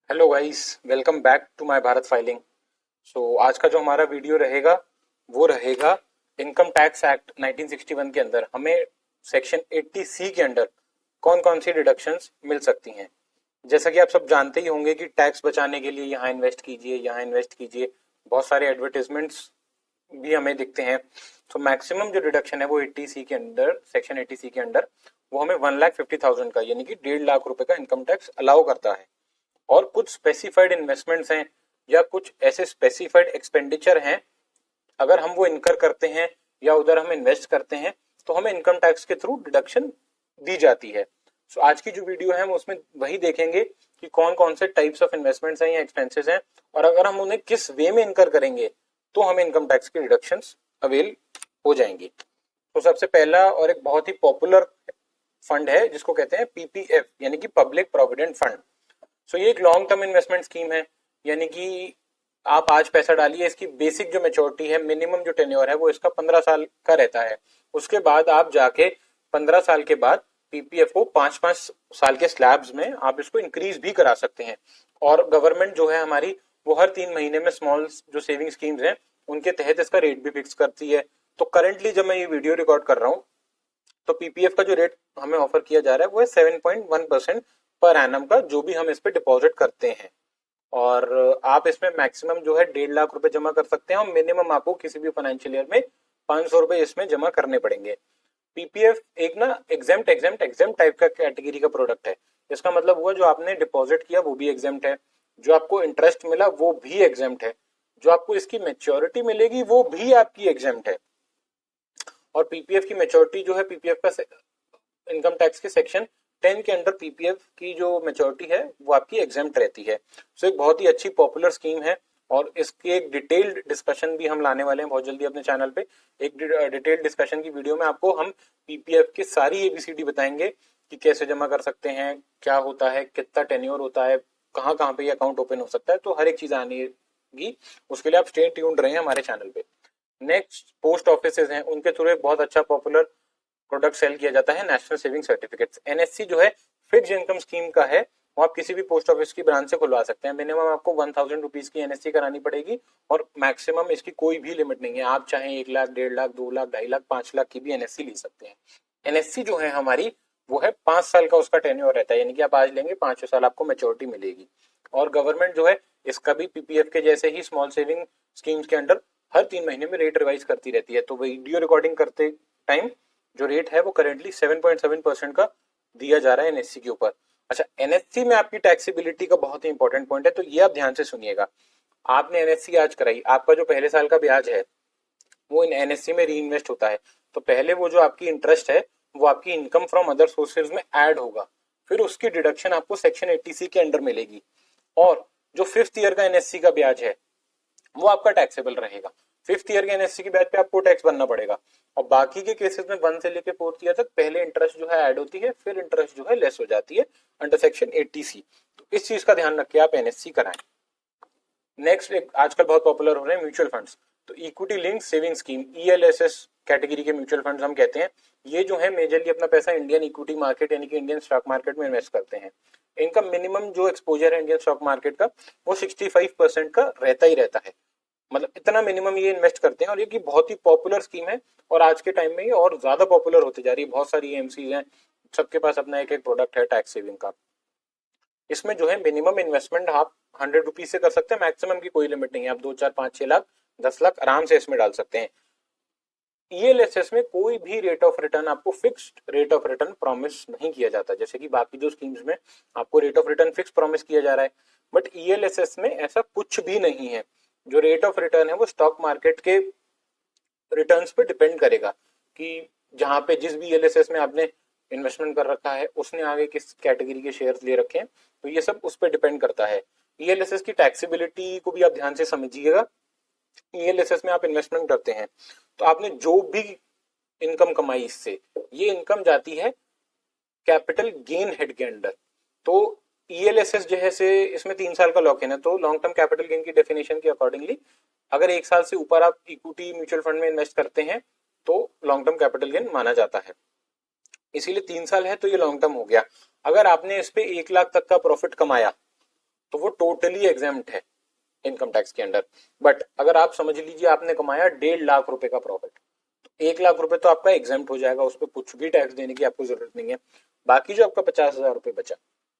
Hello guys, welcome back to my Bharat filing. आज का जो हमारा वीडियो रहेगा वो रहेगा इनकम टैक्स एक्ट 1961 के अंदर हमें सेक्शन 80 सी के अंडर कौन कौन सी डिडक्शंस मिल सकती हैं। जैसा कि आप सब जानते ही होंगे कि टैक्स बचाने के लिए यहाँ इन्वेस्ट कीजिए, यहाँ इन्वेस्ट कीजिए, बहुत सारे एडवर्टाइजमेंट्स भी हमें दिखते हैं। तो मैक्सिमम जो डिडक्शन है वो 80 सी के अंडर, सेक्शन 80 सी के अंडर वो हमें 1,50,000 का यानी कि 1.5 लाख रुपए का इनकम टैक्स अलाउ करता है। और कुछ स्पेसिफाइड इन्वेस्टमेंट्स हैं या कुछ ऐसे स्पेसिफाइड एक्सपेंडिचर हैं, अगर हम वो इनकर करते हैं या उधर हम इन्वेस्ट करते हैं तो हमें इनकम टैक्स के थ्रू डिडक्शन दी जाती है। आज की जो वीडियो है हम उसमें वही देखेंगे कि कौन कौन से टाइप्स ऑफ इन्वेस्टमेंट्स हैं या एक्सपेंसेस हैं, और अगर हम उन्हें किस वे में इनकर करेंगे तो हमें इनकम टैक्स की डिडक्शंस अवेल हो जाएंगी। तो सबसे पहला और एक बहुत ही पॉपुलर फंड है जिसको कहते हैं पीपीएफ यानी कि पब्लिक प्रोविडेंट फंड। ये एक लॉन्ग टर्म इन्वेस्टमेंट स्कीम है, यानी कि आप आज पैसा डालिए, इसकी बेसिक जो मेच्योरिटी है, मिनिमम जो टेन्योर है वो इसका 15 साल का रहता है। उसके बाद आप जाके 15 साल के बाद पीपीएफ को 5-5 साल के स्लैब्स में आप इसको इंक्रीज भी करा सकते हैं। और गवर्नमेंट जो है हमारी वो हर 3 महीने में स्मॉल जो सेविंग स्कीम्स हैं उनके तहत इसका रेट भी फिक्स करती है। तो करंटली जब मैं ये वीडियो रिकॉर्ड कर रहा हूँ तो पीपीएफ का जो रेट हमें ऑफर किया जा रहा है वो है 7.1% पर एनम का, जो भी हम इस पे डिपॉजिट करते हैं। और आप इसमें मैक्सिमम जो है 1.5 लाख रुपए जमा कर सकते हैं और मिनिमम आपको किसी भी फाइनेंशियल ईयर में 500 रुपए इसमें जमा करने पड़ेंगे। पीपीएफ एक ना एग्जेम्प्ट एग्जेम्प्ट एग्जेम्प्ट टाइप का कैटेगरी का प्रोडक्ट है। इसका मतलब हुआ जो आपने डिपॉजिट किया वो भी एग्जेम्प्ट है, जो आपको इंटरेस्ट मिला वो भी एग्जेम्प्ट है, जो आपको इसकी मेच्योरिटी मिलेगी वो भी आपकी एग्जेम्प्ट है। और पीपीएफ की मेच्योरिटी जो है, पीपीएफ का इनकम टैक्स के सेक्शन 10 के अंडर पीपीएफ की जो मेच्योरिटी है वो आपकी एग्जेम्प्ट रहती है। एक बहुत ही अच्छी पॉपुलर स्कीम है और इसके एक डिटेल्ड डिस्कशन भी हम लाने वाले हैं बहुत जल्दी अपने चैनल पे। एक डिटेल्ड डिस्कशन की वीडियो में आपको हम पीपीएफ की सारी एबीसीडी बताएंगे कि कैसे जमा कर सकते हैं, क्या होता है, कितना टेन्योर होता है, कहाँ कहाँ पे अकाउंट ओपन हो सकता है, तो हर एक चीज आनेगी। उसके लिए आप स्टे ट्यून्ड रहे हैं हमारे चैनल पे। नेक्स्ट पोस्ट ऑफिस हैं, उनके थ्रू एक बहुत अच्छा पॉपुलर प्रोडक्ट सेल किया जाता है, नेशनल सेविंग सर्टिफिकेट्स। एनएससी जो है फिक्स इनकम स्कीम का है, वो आप किसी भी पोस्ट ऑफिस की ब्रांच से खुलवा सकते हैं। मिनिमम आपको 1,000 रुपीज की एनएससी करानी पड़ेगी और मैक्सिमम इसकी कोई भी लिमिट नहीं है। आप चाहे 1 लाख, 1.5 लाख, 2 लाख, 2.5 लाख, 5 लाख की भी एनएससी ले सकते हैं। एनएससी जो है हमारी वो है 5 साल का उसका टेन्योर रहता है, यानी कि आप आज लेंगे 5 साल आपको मेच्योरिटी मिलेगी। और गवर्नमेंट जो है इसका भी पीपीएफ के जैसे ही स्मॉल सेविंग स्कीम्स के अंडर हर 3 महीने में रेट रिवाइज करती रहती है। तो वीडियो रिकॉर्डिंग करते टाइम जो रेट है वो करेंटली 7.7% का दिया जा रहा है एनएससी के ऊपर। अच्छा, एनएससी में आपकी टैक्सेबिलिटी का बहुत ही इंपॉर्टेंट पॉइंट है, तो ये आप ध्यान से सुनिएगा। आपने एनएससी आज कराई, आपका जो पहले साल का ब्याज है वो इन एनएससी में री इन्वेस्ट होता है। तो पहले वो जो आपकी इंटरेस्ट है वो आपकी इनकम फ्रॉम अदर सोर्सेज में ऐड होगा, फिर उसकी डिडक्शन आपको सेक्शन 80 के अंडर मिलेगी। और जो 5th ईयर का एनएससी का ब्याज है वो आपका टैक्सेबल रहेगा। 5th ईयर के एनएससी की ब्याज पे आपको टैक्स भरना पड़ेगा। और बाकी के केसेस में 1 से लेकर 4th ईयर तक पहले इंटरेस्ट जो है ऐड होती है, फिर इंटरेस्ट जो है लेस हो जाती है अंडर सेक्शन 80 सी। तो इस चीज का ध्यान रख के आप एनएससी कराएं। नेक्स्ट एक आजकल बहुत पॉपुलर हो रहे हैं म्यूचुअल फंड्स। तो equity link saving scheme, ELSS category के म्यूचुअल फंड्स हम कहते हैं। ये जो है मेजरली अपना पैसा इंडियन इक्विटी मार्केट यानी कि इंडियन स्टॉक मार्केट में इन्वेस्ट करते हैं। इनका मिनिमम जो एक्सपोजर है इंडियन स्टॉक मार्केट का वो 65% का रहता ही रहता है। मतलब इतना मिनिमम ये इन्वेस्ट करते हैं और ये की बहुत ही पॉपुलर स्कीम है। और आज के टाइम में ये और ज्यादा पॉपुलर होती जा रही है। बहुत सारी एमसी हैं, सबके पास अपना एक एक प्रोडक्ट है टैक्स सेविंग का। इसमें जो है मिनिमम इन्वेस्टमेंट आप 100 रुपीज से कर सकते हैं, मैक्सिमम की कोई लिमिट नहीं है। आप 2, 4, 5, 6 लाख, 10 लाख आराम से इसमें डाल सकते हैं। ईएलएसएस में कोई भी रेट ऑफ रिटर्न आपको fixed rate of return promise नहीं किया जाता, जैसे कि बाकी जो स्कीम्स में आपको rate of return fix promise किया जा रहा है, बट ईएलएसएस में ऐसा कुछ भी नहीं है। जो रेट ऑफ रिटर्न है वो स्टॉक मार्केट के रिटर्न्स पे डिपेंड करेगा कि जहां पे जिस भी ईएलएसएस में आपने इन्वेस्टमेंट कर रखा है उसने आगे किस कैटेगरी के शेयर्स ले रखे हैं, तो ये सब उस पर डिपेंड करता है। ईएलएसएस की टैक्सेबिलिटी को भी आप ध्यान से समझिएगा। ईएलएसएस में आप इन्वेस्टमेंट करते हैं तो आपने जो भी इनकम कमाई इससे, ये इनकम जाती है कैपिटल गेन हेड के अंडर। तो ईएलएसएस जो है से इसमें 3 साल का लॉक इन है। तो लॉन्ग टर्म कैपिटल गेन की डेफिनेशन के अकॉर्डिंगली अगर 1 साल से ऊपर आप इक्विटी म्यूचुअल फंड में इन्वेस्ट करते हैं तो लॉन्ग टर्म कैपिटल गेन माना जाता है। इसीलिए 3 साल है तो ये लॉन्ग टर्म हो गया। अगर आपने इस पे 1 लाख तक का प्रॉफिट कमाया तो वो टोटली एग्जाम्प्ट है इनकम टैक्स के अंडर। बट अगर आप समझ लीजिए आपने कमाया 1.5 लाख रुपए का प्रॉफिट, तो 1 लाख रुपए तो आपका एग्जाम्प्ट हो जाएगा, उस पर कुछ भी टैक्स देने की आपको जरूरत नहीं है। बाकी जो आपका 50,000 रुपए बचा,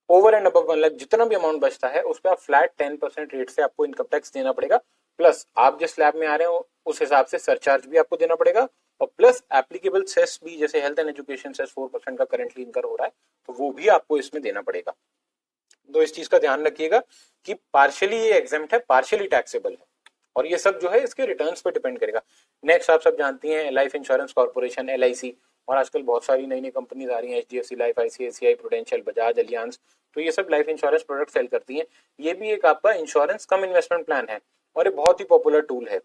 ओवर एंड अबव 1 लाख जितना भी अमाउंट बचता है उस पर आप फ्लैट 10% रेट से आपको इनकम टैक्स देना पड़ेगा। प्लस आप जिस स्लैब में आ रहे हो उस हिसाब से सरचार्ज भी आपको देना पड़ेगा, और प्लस एप्लीकेबल सेस भी, जैसे हेल्थ एंड एजुकेशन सेस 4% का करेंटली इनकर हो रहा है, तो वो भी आपको इसमें देना पड़ेगा। तो इस चीज का ध्यान रखिएगा कि पार्शियली ये एग्जेम्प्ट है, पार्शियली टैक्सेबल है, और ये सब जो है इसके रिटर्न्स पे डिपेंड करेगा। नेक्स्ट आप सब जानती हैं लाइफ इंश्योरेंस कॉर्पोरेशन LIC, और आजकल बहुत सारी नई नई कंपनीज आ रही हैं, HDFC life, ICICI prudential, Bajaj, Allianz, तो ये सब लाइफ इंश्योरेंस प्रोडक्ट सेल करती हैं। ये भी एक आपका इंश्योरेंस कम इन्वेस्टमेंट प्लान है, और ये बहुत ही पॉपुलर टूल है।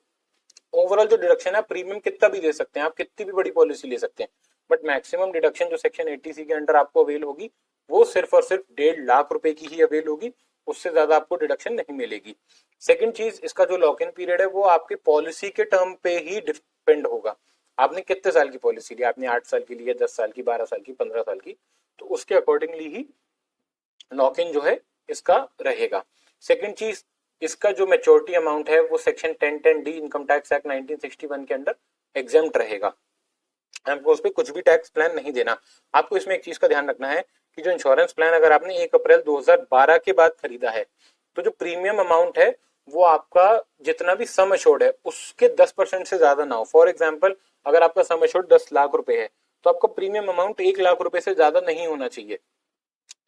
ओवरऑल जो डिडक्शन है, प्रीमियम कितना भी दे सकते हैं, आप कितनी भी बड़ी पॉलिसी ले सकते हैं, बट मैक्सिमम डिडक्शन जो सेक्शन 80C के अंडर आपको अवेल होगी वो सिर्फ और सिर्फ 1.5 लाख रुपए की ही अवेल होगी, उससे ज्यादा आपको डिडक्शन नहीं मिलेगी। सेकंड चीज, इसका जो लॉक इन पीरियड है वो आपके पॉलिसी के टर्म पे ही डिपेंड होगा। आपने कितने साल की पॉलिसी ली, आपने 8 साल की ली है, 10 साल की, 12 साल की, 15 साल की, तो उसके अकॉर्डिंगली ही लॉक इन जो है इसका रहेगा। सेकंड चीज, इसका जो मेच्योरिटी अमाउंट है वो section 1010D income tax act 1961 के अंडर एग्जाम्प्ट रहेगा, आपको उस पर कुछ भी टैक्स प्लान नहीं देना। आपको इसमें एक चीज का ध्यान रखना है कि जो इंश्योरेंस प्लान अगर आपने 1 अप्रैल 2012 के बाद खरीदा है, तो जो प्रीमियम अमाउंट है वो आपका जितना भी सम एश्योर्ड है उसके 10% से ज्यादा ना हो। फॉर एग्जाम्पल, अगर आपका सम एश्योर्ड 10 लाख रुपए है, तो आपका प्रीमियम अमाउंट 1 लाख रुपए से ज्यादा नहीं होना चाहिए।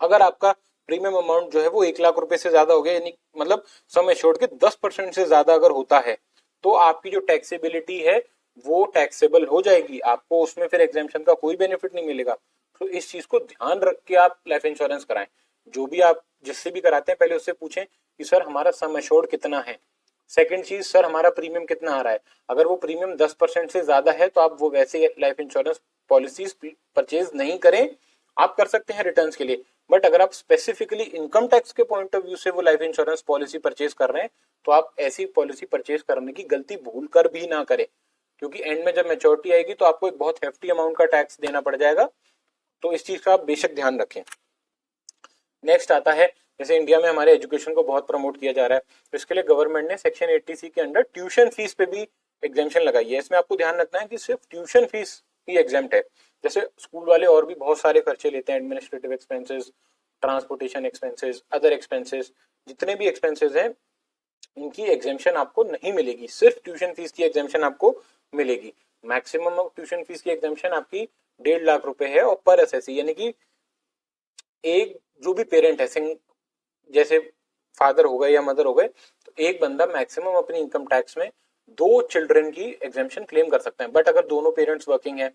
अगर आपका प्रीमियम अमाउंट जो है वो 1 लाख रुपए से ज्यादा हो गया, यानी मतलब सम एश्योर्ड के 10% से ज्यादा अगर होता है, तो आपकी जो टैक्सेबिलिटी है वो टैक्सेबल हो जाएगी, आपको उसमें फिर एग्जेम्पशन का कोई बेनिफिट नहीं मिलेगा। तो इस चीज को ध्यान रख के आप लाइफ इंश्योरेंस कराएं। जो भी आप जिससे भी कराते हैं पहले उससे पूछें कि सर हमारा सम एश्योर्ड कितना है। सेकंड चीज, सर हमारा प्रीमियम कितना आ रहा है। अगर वो प्रीमियम 10% से ज्यादा है तो आप वो वैसे लाइफ इंश्योरेंस पॉलिसीज परचेज नहीं करें, आप कर सकते हैं रिटर्न्स के लिए। बट अगर आप स्पेसिफिकली इनकम टैक्स के पॉइंट ऑफ व्यू से वो लाइफ इंश्योरेंस पॉलिसी परचेज कर रहे हैं, तो आप ऐसी पॉलिसी परचेज करने की गलती भूल कर भी ना करें, क्योंकि एंड में जब मेच्योरिटी आएगी तो आपको एक बहुत हेफ्टी अमाउंट का टैक्स देना पड़ जाएगा। तो इस चीज का आप बेशक ध्यान रखें। नेक्स्ट आता है, जैसे इंडिया में हमारे एजुकेशन को बहुत प्रमोट किया जा रहा है, तो इसके लिए गवर्नमेंट ने सेक्शन 80C के अंडर ट्यूशन फीस पे भी एग्जेम्पशन लगाई है। इसमें आपको ध्यान रखना है कि सिर्फ ट्यूशन फीस ही एग्जेम्प्ट है। जैसे स्कूल वाले और भी बहुत सारे खर्चे लेते हैं, administrative expenses, transportation expenses, other expenses, जितने भी एक्सपेंसेस हैं इनकी एग्जेम्पशन आपको नहीं मिलेगी, सिर्फ ट्यूशन फीस की एग्जेम्पशन आपको मिलेगी। मैक्सिमम ऑफ ट्यूशन फीस की एग्जेम्पशन आपकी 1.5 लाख रुपए है, और पर एसएससी यानी कि एक जो भी पेरेंट है, जैसे फादर हो गए या मदर हो गए, तो एक बंदा मैक्सिमम अपनी इनकम टैक्स में 2 चिल्ड्रन की एग्जेम्पशन क्लेम कर सकते हैं। बट अगर दोनों पेरेंट्स वर्किंग है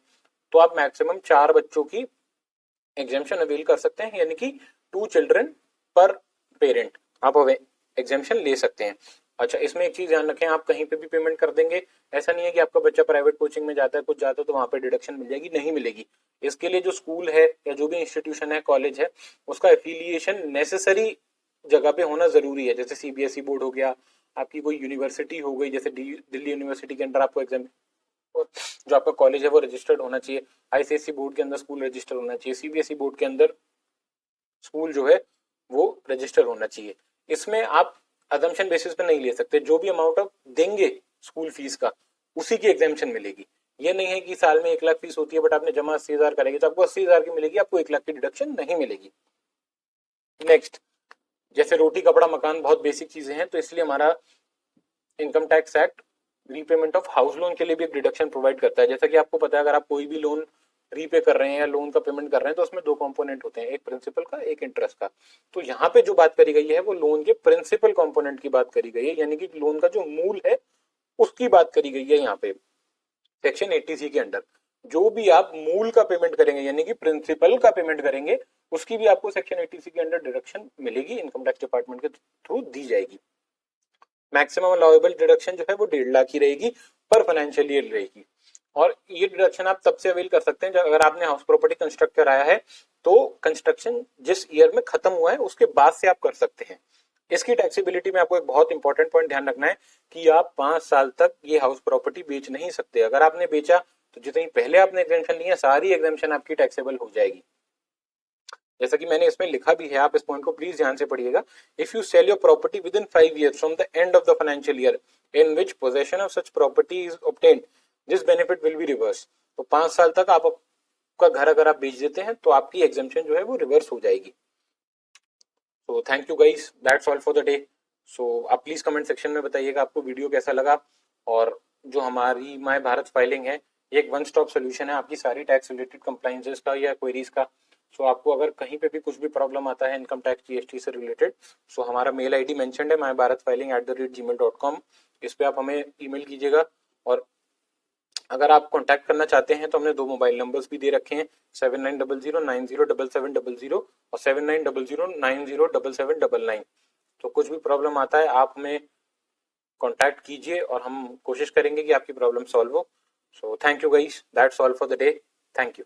तो आप मैक्सिमम 4 बच्चों की एग्जेम्पशन अवेल कर सकते हैं, यानी कि 2 चिल्ड्रन पर पेरेंट आप एग्जेम्पशन ले सकते हैं। अच्छा, इसमें एक चीज ध्यान रखें, आप कहीं पे भी पेमेंट कर देंगे, ऐसा नहीं है कि आपका बच्चा प्राइवेट कोचिंग में जाता है, कुछ जाता है तो वहां पे डिडक्शन मिल जाएगी, नहीं मिलेगी। इसके लिए जो स्कूल है या जो भी इंस्टीट्यूशन है, कॉलेज है, उसका एफिलिएशन नेसेसरी जगह पे होना जरूरी है। जैसे CBSE बोर्ड हो गया, आपकी कोई यूनिवर्सिटी हो गई, जैसे दिल्ली यूनिवर्सिटी के अंदर आपको एग्जाम, जो आपका कॉलेज है वो रजिस्टर्ड होना चाहिए। ICSE बोर्ड के अंदर स्कूल रजिस्टर होना चाहिए, CBSE बोर्ड के अंदर स्कूल जो है वो रजिस्टर होना चाहिए। इसमें आप अजम्पशन बेसिस पे नहीं ले सकते, जो भी अमाउंट आप देंगे स्कूल फीस का उसी की एग्जाम्पशन मिलेगी। ये नहीं है कि साल में 1 लाख फीस होती है बट आपने जमा 80,000 करेंगे तो आपको 80,000 की मिलेगी, आपको 1 लाख की डिडक्शन नहीं मिलेगी। नेक्स्ट, जैसे रोटी कपड़ा मकान बहुत बेसिक चीजें हैं, तो इसलिए हमारा income tax act repayment of house loan के लिए भी एक डिडक्शन प्रोवाइड करता है। जैसा कि आपको पता है, अगर आप कोई भी लोन रीपे कर रहे हैं या लोन का पेमेंट कर रहे हैं तो उसमें 2 कंपोनेंट होते हैं, एक प्रिंसिपल का, एक इंटरेस्ट का। तो यहाँ पे जो बात करी गई है वो लोन के प्रिंसिपल कंपोनेंट की बात करी गई है, यानी कि लोन का जो मूल है उसकी बात करी गई है। यहाँ पे सेक्शन 80C के अंडर जो भी आप मूल का पेमेंट करेंगे यानी कि प्रिंसिपल का पेमेंट करेंगे, उसकी भी आपको सेक्शन 80C के अंडर डिडक्शन मिलेगी, इनकम टैक्स डिपार्टमेंट के थ्रू दी जाएगी। मैक्सिमम अलाउएबल डिडक्शन जो है वो 1.5 लाख ही रहेगी, पर फाइनेंशियल ईयर रहेगी। और ये डिडक्शन आप तब से अवेल कर सकते हैं जब अगर आपने हाउस प्रॉपर्टी कंस्ट्रक्ट कराया है, तो कंस्ट्रक्शन जिस ईयर में खत्म हुआ है उसके बाद से आप कर सकते हैं। इसकी टैक्सेबिलिटी में आपको एक बहुत इंपॉर्टेंट पॉइंट ध्यान रखना है कि आप 5 साल तक ये हाउस प्रॉपर्टी बेच नहीं सकते। अगर आपने बेचा तो जितनी पहले आपने एग्जेम्पशन ली है सारी एग्जेम्पशन आपकी टैक्सेबल हो जाएगी। जैसा कि मैंने इसमें लिखा भी है, आप इस पॉइंट को प्लीज ध्यान से पढ़िएगा। If you sell your property with in 5 years from the end of the financial year in which possession of such property is obtained, this benefit will be reverse. तो 5 साल तक आपका घर अगर आप बेच देते हैं तो आपकी एग्जेम्पशन जो है वो रिवर्स हो जाएगी। तो thank you guys, that's all for the day. So आप प्लीज कमेंट सेक्शन में बताइएगा आपको वीडियो कैसा लगा, और जो हमारी माय भारत फाइलिंग है ये एक वन स्टॉप सोल्यूशन है आपकी सारी टैक्स रिलेटेड कंप्लाइंसेस का या क्वेरीज का। सो आपको अगर कहीं पे भी कुछ भी प्रॉब्लम आता है इनकम टैक्स जीएसटी से रिलेटेड, सो हमारा मेल आईडी मेंशन्ड है myBharatFiling@gmail.com, इस पे आप हमें ईमेल कीजिएगा। और अगर आप कांटेक्ट करना चाहते हैं तो हमने 2 मोबाइल नंबर्स भी दे रखे हैं, 7900907700 और 7900907799। तो कुछ भी प्रॉब्लम आता है आप हमें कांटेक्ट कीजिए और हम कोशिश करेंगे कि आपकी प्रॉब्लम सॉल्व हो। So thank you guys, that's all for the day, thank you.